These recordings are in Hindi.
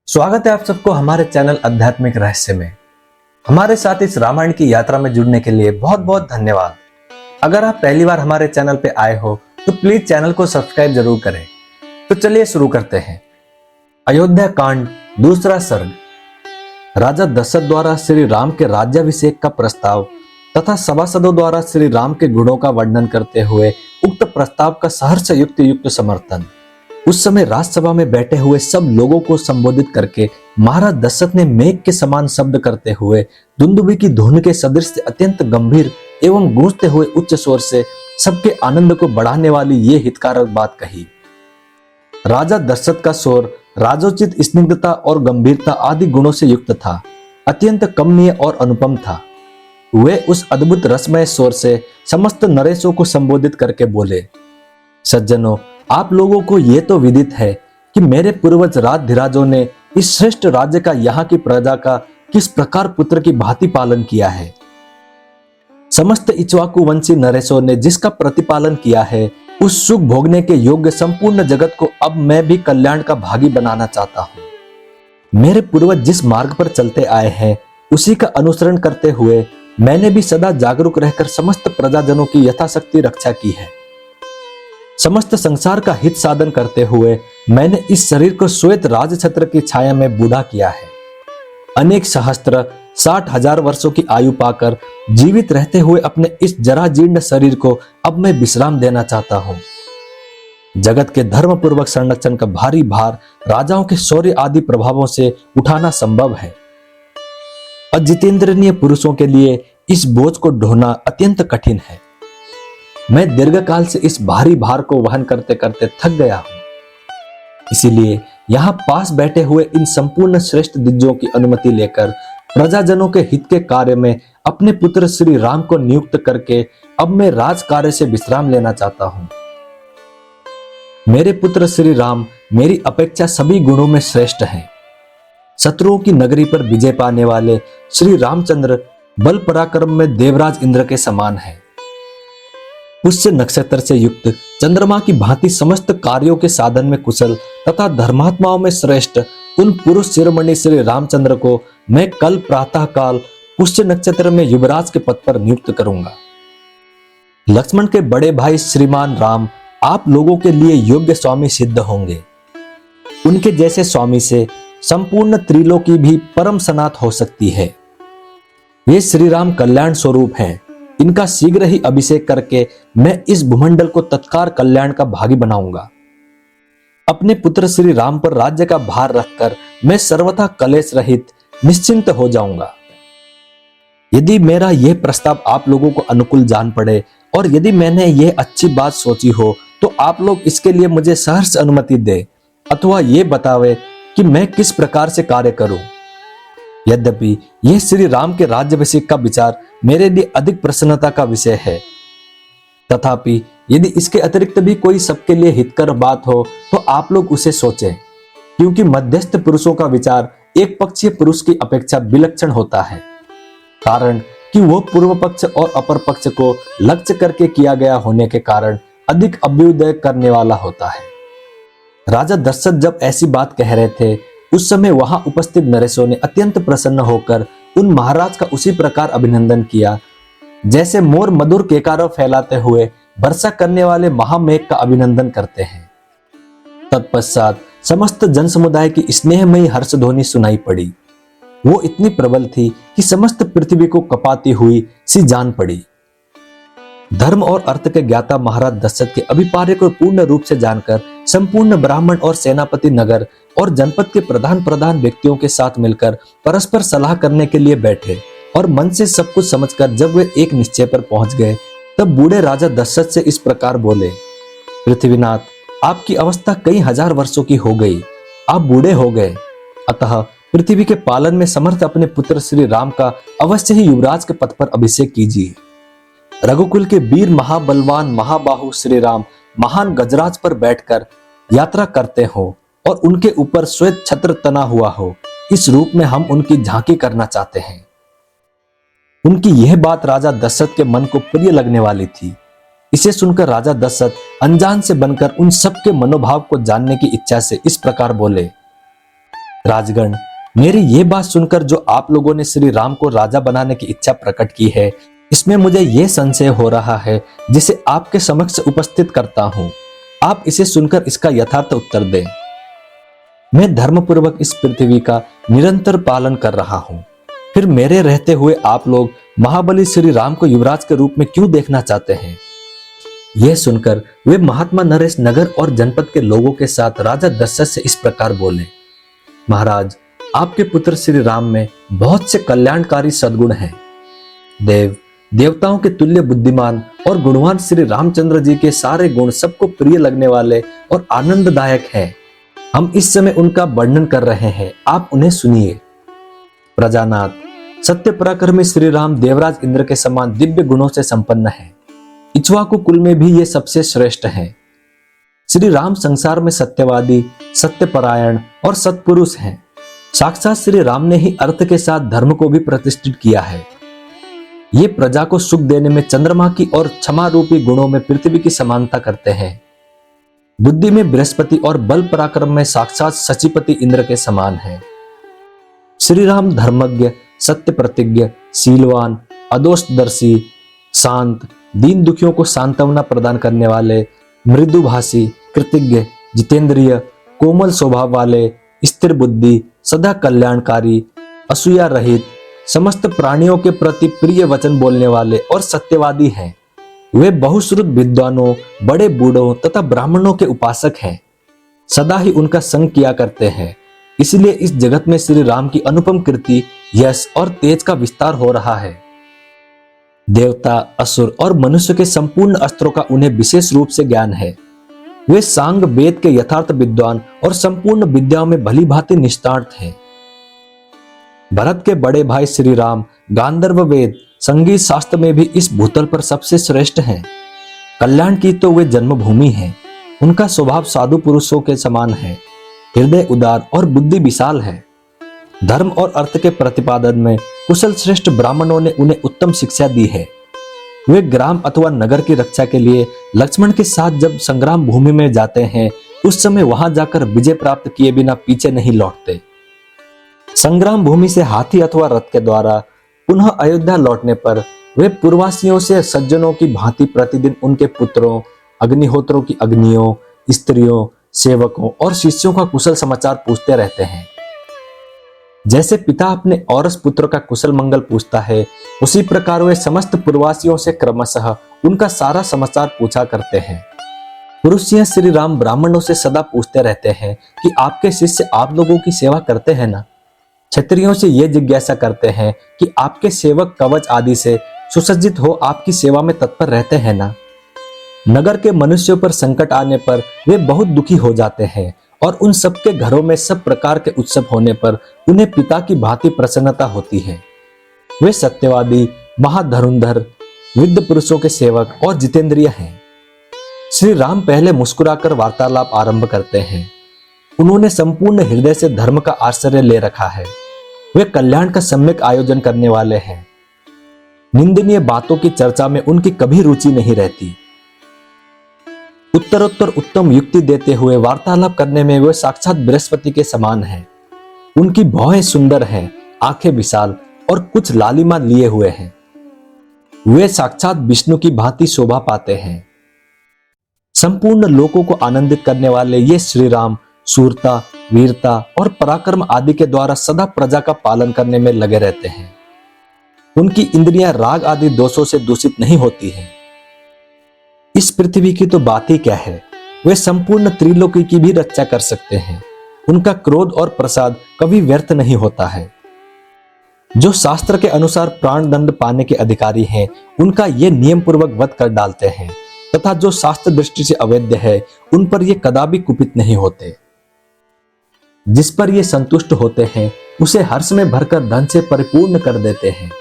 स्वागत है आप सबको हमारे चैनल आध्यात्मिक रहस्य में। हमारे साथ इस रामायण की यात्रा में जुड़ने के लिए बहुत बहुत धन्यवाद। अगर आप पहली बार हमारे चैनल पे आए हो तो प्लीज चैनल को सब्सक्राइब जरूर करें। तो चलिए शुरू करते हैं। अयोध्या कांड दूसरा सर्ग। राजा दशरथ द्वारा श्री राम के राज्याभिषेक का प्रस्ताव तथा सभासदों द्वारा श्री राम के गुणों का वर्णन करते हुए उक्त प्रस्ताव का सहर्ष युक्त समर्थन। उस समय राजसभा में बैठे हुए सब लोगों को संबोधित करके महाराज दशरथ ने मेघ के समान शब्द करते हुए दुंदुभी की धुन के सदृश अत्यंत गंभीर एवं गूंजते हुए उच्च स्वर से सबके आनंद को बढ़ाने वाली ये हितकारक बात कही। राजा दशरथ का स्वर राजोचित स्निग्धता और गंभीरता आदि गुणों से युक्त था, अत्यंत कमनीय और अनुपम था। वे उस अद्भुत रसमय स्वर से समस्त नरेशों को संबोधित करके बोले, सज्जनों, आप लोगों को यह तो विदित है कि मेरे पूर्वज राजधिराजों ने इस श्रेष्ठ राज्य का यहाँ की प्रजा का किस प्रकार पुत्र की भांति पालन किया है। समस्त इक्ष्वाकु वंशी नरेशों ने जिसका प्रतिपालन किया है, उस सुख भोगने के योग्य संपूर्ण जगत को अब मैं भी कल्याण का भागी बनाना चाहता हूँ। मेरे पूर्वज जिस मार्ग पर चलते आए हैं, उसी का अनुसरण करते हुए मैंने भी सदा जागरूक रहकर समस्त प्रजाजनों की यथाशक्ति रक्षा की है। समस्त संसार का हित साधन करते हुए मैंने इस शरीर को श्वेत राजछत्र की छाया में बूढ़ा किया है। अनेक सहस्त्र 60,000 वर्षों की आयु पाकर जीवित रहते हुए अपने इस जराजीर्ण शरीर को अब मैं विश्राम देना चाहता हूँ। जगत के धर्म पूर्वक संरक्षण का भारी भार राजाओं के शौर्य आदि प्रभावों से उठाना संभव है। अजितेंद्रिय पुरुषों के लिए इस बोझ को ढोना अत्यंत कठिन है। मैं दीर्घकाल से इस भारी भार को वहन करते करते थक गया हूं। इसीलिए यहाँ पास बैठे हुए इन संपूर्ण श्रेष्ठ दिग्गजों की अनुमति लेकर प्रजाजनों के हित के कार्य में अपने पुत्र श्री राम को नियुक्त करके अब मैं राज कार्य से विश्राम लेना चाहता हूं। मेरे पुत्र श्री राम मेरी अपेक्षा सभी गुणों में श्रेष्ठ हैं। शत्रुओं की नगरी पर विजय पाने वाले श्री रामचंद्र बल पराक्रम में देवराज इंद्र के समान है। पुष्य नक्षत्र से युक्त चंद्रमा की भांति समस्त कार्यों के साधन में कुशल तथा धर्मात्माओं में श्रेष्ठ उन पुरुष शिरोमणि श्री रामचंद्र को मैं कल प्रातः काल पुष्य नक्षत्र में युवराज के पद पर नियुक्त करूंगा। लक्ष्मण के बड़े भाई श्रीमान राम आप लोगों के लिए योग्य स्वामी सिद्ध होंगे। उनके जैसे स्वामी से संपूर्ण त्रिलोकी भी परम सनात हो सकती है। ये श्री राम कल्याण स्वरूप हैं। इनका शीघ्र ही अभिषेक करके मैं इस भूमंडल को तत्काल कल्याण का भागी बनाऊंगा। अपने पुत्र श्री राम पर राज्य का भार रखकर मैं सर्वथा कलेश रहित निश्चिंत हो जाऊंगा। यदि मेरा यह प्रस्ताव आप लोगों को अनुकूल जान पड़े और यदि मैंने यह अच्छी बात सोची हो तो आप लोग इसके लिए मुझे सहर्ष अनुमति दे अथवा ये बतावे कि मैं किस प्रकार से कार्य करूं। यद्यपि यह श्री राम के राज्याभिषेक का विचार मेरे लिए अधिक प्रसन्नता का विषय है, तथापि यदि इसके अतिरिक्त भी कोई सबके लिए हितकर बात हो तो आप लोग उसे सोचें, क्योंकि मध्यस्थ पुरुषों का विचार एक पक्षीय पुरुष की अपेक्षा विलक्षण होता है, कारण कि वो पूर्व पक्ष और अपर पक्ष को लक्ष्य करके किया गया होने के कारण अधिक अभ्युदय करने वाला होता है। राजा दशरथ जब ऐसी बात कह रहे थे, उस समय वहां उपस्थित नरेशों ने अत्यंत प्रसन्न होकर उन महाराज का उसी प्रकार अभिनंदन किया जैसे मोर मधुर केकारों फैलाते हुए वर्षा करने वाले महामेघ का अभिनंदन करते हैं। तत्पश्चात समस्त जन समुदाय की स्नेहमयी हर्षध्वनि सुनाई पड़ी। वो इतनी प्रबल थी कि समस्त पृथ्वी को कपाती हुई सी जान पड़ी। धर्म और अर्थ के ज्ञाता महाराज दशरथ के अभिप्राय को पूर्ण रूप से जानकर संपूर्ण ब्राह्मण और सेनापति नगर और जनपद के प्रधान व्यक्तियों के साथ मिलकर परस्पर सलाह करने के लिए बैठे और मन से सब कुछ समझकर जब वे एक निश्चय पर पहुंच गए, तब बूढ़े राजा दशरथ से इस प्रकार बोले, पृथ्वीनाथ, आपकी अवस्था कई हजार वर्षों की हो गई, आप बूढ़े हो गए, अतः पृथ्वी के पालन में समर्थ अपने पुत्र श्री राम का अवश्य ही युवराज के पद पर अभिषेक कीजिए। रघुकुल के वीर महाबलवान महाबाहु श्री राम महान गजराज पर बैठकर यात्रा करते हो और उनके ऊपर श्वेत छत्र तना हुआ हो, इस रूप में हम उनकी झांकी करना चाहते हैं। उनकी यह बात राजा दशरथ के मन को प्रिय लगने वाली थी। इसे सुनकर राजा दशरथ अनजान से बनकर उन सब के मनोभाव को जानने की इच्छा से इस प्रकार बोले, राजगण, मेरी ये बात सुनकर जो आप लोगों ने श्री राम को राजा बनाने की इच्छा प्रकट की है, इसमें मुझे ये संशय हो रहा है जिसे आपके समक्ष उपस्थित करता हूं। आप इसे सुनकर इसका यथार्थ उत्तर दें। मैं धर्मपूर्वक इस पृथ्वी का निरंतर पालन कर रहा हूं, फिर मेरे रहते हुए आप लोग महाबली श्री राम को युवराज के रूप में क्यों देखना चाहते हैं? यह सुनकर वे महात्मा नरेश नगर और जनपद के लोगों के साथ राजा दशरथ से इस प्रकार बोले, महाराज, आपके पुत्र श्री राम में बहुत से कल्याणकारी सद्गुण हैं। देवताओं के तुल्य बुद्धिमान और गुणवान श्री रामचंद्र जी के सारे गुण सबको प्रिय लगने वाले और आनंददायक हैं। हम इस समय उनका वर्णन कर रहे हैं, आप उन्हें सुनिए। प्रजानाथ, सत्य पराक्रमी श्री राम देवराज इंद्र के समान दिव्य गुणों से संपन्न है। इक्ष्वाकु कुल में भी ये सबसे श्रेष्ठ हैं। श्री राम संसार में सत्यवादी, सत्यपरायण और सत्पुरुष हैं। साक्षात श्री राम ने ही अर्थ के साथ धर्म को भी प्रतिष्ठित किया है। ये प्रजा को सुख देने में चंद्रमा की और क्षमा रूपी गुणों में पृथ्वी की समानता करते हैं। बुद्धि में बृहस्पति और बल पराक्रम में साक्षात शचीपति इंद्र के समान है। श्री राम धर्मज्ञ, सत्य प्रतिज्ञ, शीलवान, अदोषदर्शी, शांत, दीन दुखियों को सांत्वना प्रदान करने वाले, मृदुभाषी, कृतज्ञ, जितेंद्रिय, कोमल स्वभाव वाले, स्थिर बुद्धि, सदा कल्याणकारी, असूया रहित, समस्त प्राणियों के प्रति प्रिय वचन बोलने वाले और सत्यवादी हैं। वे बहुश्रुत विद्वानों, बड़े बूढ़ों तथा ब्राह्मणों के उपासक हैं। सदा ही उनका संग किया करते हैं। इसलिए इस जगत में श्री राम की अनुपम कीर्ति, यश और तेज का विस्तार हो रहा है। देवता, असुर और मनुष्य के संपूर्ण अस्त्रों का उन्हें विशेष रूप से ज्ञान है। वे सांग वेद के यथार्थ विद्वान और संपूर्ण विद्याओं में भली भांति निष्णात हैं। भरत के बड़े भाई श्री राम गांधर्व वेद, संगीत शास्त्र में भी इस भूतल पर सबसे श्रेष्ठ हैं। कल्याण की तो वे जन्मभूमि हैं। उनका स्वभाव साधु पुरुषों के समान है। हृदय उदार और बुद्धि विशाल है। धर्म और अर्थ के प्रतिपादन में कुशल श्रेष्ठ ब्राह्मणों ने उन्हें उत्तम शिक्षा दी है। वे ग्राम अथवा नगर की रक्षा के लिए लक्ष्मण के साथ जब संग्राम भूमि में जाते हैं, उस समय वहां जाकर विजय प्राप्त किए बिना पीछे नहीं लौटते। संग्राम भूमि से हाथी अथवा रथ के द्वारा पुनः अयोध्या लौटने पर वे पूर्ववासियों से सज्जनों की भांति प्रतिदिन उनके पुत्रों, अग्निहोत्रों की अग्नियों, स्त्रियों, सेवकों और शिष्यों का कुशल समाचार पूछते रहते हैं। जैसे पिता अपने औरस पुत्र का कुशल मंगल पूछता है, उसी प्रकार वे समस्त पूर्ववासियों से क्रमशः उनका सारा समाचार पूछा करते हैं। पुरुष सिंह श्री राम ब्राह्मणों से सदा पूछते रहते हैं कि आपके शिष्य आप लोगों की सेवा करते हैं ना? क्षत्रियों से ये जिज्ञासा करते हैं कि आपके सेवक कवच आदि से सुसज्जित हो आपकी सेवा में तत्पर रहते हैं ना? नगर के मनुष्यों पर संकट आने पर वे बहुत दुखी हो जाते हैं और उन सबके घरों में सब प्रकार के उत्सव होने पर उन्हें पिता की भांति प्रसन्नता होती है। वे सत्यवादी, महाधनुर्धर, वृद्ध पुरुषों के सेवक और जितेंद्रिय हैं। श्री राम पहले मुस्कुराकर वार्तालाप आरंभ करते हैं। उन्होंने संपूर्ण हृदय से धर्म का आश्रय ले रखा है। वे कल्याण का सम्यक आयोजन करने वाले हैं। निंदनीय बातों की चर्चा में उनकी कभी रुचि नहीं रहती। उत्तरोत्तर उत्तम युक्ति देते हुए वार्तालाप करने में वे साक्षात बृहस्पति के समान हैं। उनकी भौहें सुंदर हैं, आंखें विशाल और कुछ लालिमा लिए हुए हैं। वे साक्षात विष्णु की भांति शोभा पाते हैं। संपूर्ण लोकों को आनंदित करने वाले ये श्री राम शूरता, वीरता और पराक्रम आदि के द्वारा सदा प्रजा का पालन करने में लगे रहते हैं। उनकी इंद्रियां राग आदि दोषों से दूषित नहीं होती हैं। इस पृथ्वी की तो बात ही क्या है, वे संपूर्ण त्रिलोकी की भी रक्षा कर सकते हैं। उनका क्रोध और प्रसाद कभी व्यर्थ नहीं होता है। जो शास्त्र के अनुसार प्राण दंड पाने के अधिकारी हैं, उनका ये नियम पूर्वक वध कर डालते हैं, तथा जो शास्त्र दृष्टि से अवैध है, उन पर ये कदापि कुपित नहीं होते। जिस पर ये संतुष्ट होते हैं, उसे हर्ष में भरकर धन से परिपूर्ण कर देते हैं।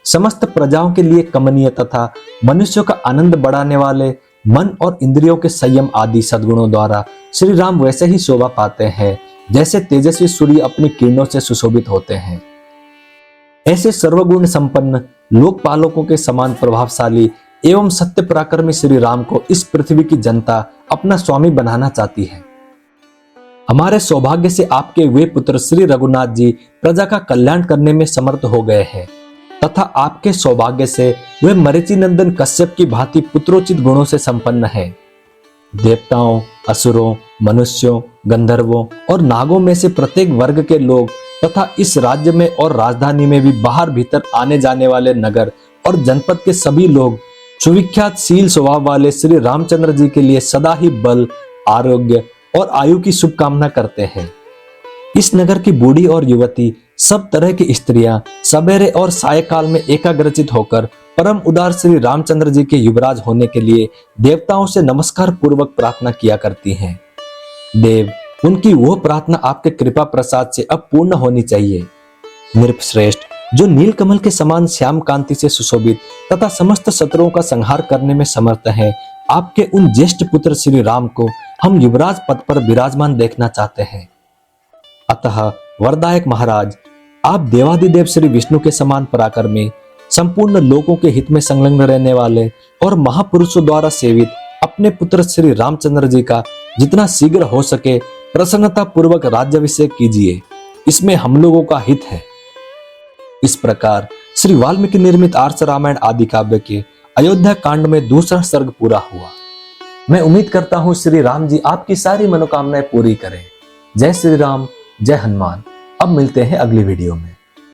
समस्त प्रजाओं के लिए कमनीय तथा मनुष्यों का आनंद बढ़ाने वाले मन और इंद्रियों के संयम आदि सद्गुणों द्वारा श्री राम वैसे ही शोभा पाते हैं जैसे तेजस्वी सूर्य अपनी किरणों से सुशोभित होते हैं। ऐसे सर्वगुण संपन्न लोकपालोकों के समान प्रभावशाली एवं सत्य पराक्रमी श्री राम को इस पृथ्वी की जनता अपना स्वामी बनाना चाहती है। हमारे सौभाग्य से आपके वे पुत्र श्री रघुनाथ जी प्रजा का कल्याण करने में समर्थ हो गए हैं तथा आपके सौभाग्य से वे मरीचि नंदन कश्यप की भांति पुत्रोचित गुणों से संपन्न है। देवताओं, असुरों, मनुष्यों, गंधर्वों और नागों में से प्रत्येक वर्ग के लोग तथा इस राज्य में और राजधानी में भी बाहर भीतर आने जाने वाले नगर और जनपद के सभी लोग सुविख्यात शील स्वभाव वाले श्री रामचंद्र जी के लिए सदा ही बल, आरोग्य और आयु की शुभकामना करते हैं। इस नगर की बूढ़ी और युवती, सब तरह की स्त्रियां सवेरे और सायकाल में एकाग्रचित होकर परम उदार श्री रामचंद्र जी के युवराज होने के लिए देवताओं से नमस्कार पूर्वक प्रार्थना किया करती हैं। देव, उनकी वो प्रार्थना आपके कृपा प्रसाद से अब पूर्ण होनी चाहिए। नृपश्रेष्ठ, जो नीलकमल के समान श्याम कांति से सुशोभित तथा समस्त शत्रुओं का संहार करने में समर्थ हैं, आपके उन ज्येष्ठ पुत्र श्री राम को हम युवराज पद पर विराजमान देखना चाहते हैं। अतः वरदायक महाराज, आप देवादिदेव श्री विष्णु के समान पराक्रमी, संपूर्ण लोगों के हित में संलग्न रहने वाले और महापुरुषों द्वारा सेवित अपने पुत्र श्री रामचंद्र जी का जितना शीघ्र हो सके प्रसन्नता पूर्वक राज्याभिषेक कीजिए, इसमें हम लोगों का हित है। इस प्रकार श्री वाल्मीकि निर्मित आर्ष रामायण आदि काव्य के अयोध्या कांड में दूसरा सर्ग पूरा हुआ। मैं उम्मीद करता हूँ श्री राम जी आपकी सारी मनोकामनाएं पूरी करें। जय श्री राम, जय हनुमान। अब मिलते हैं अगली वीडियो में।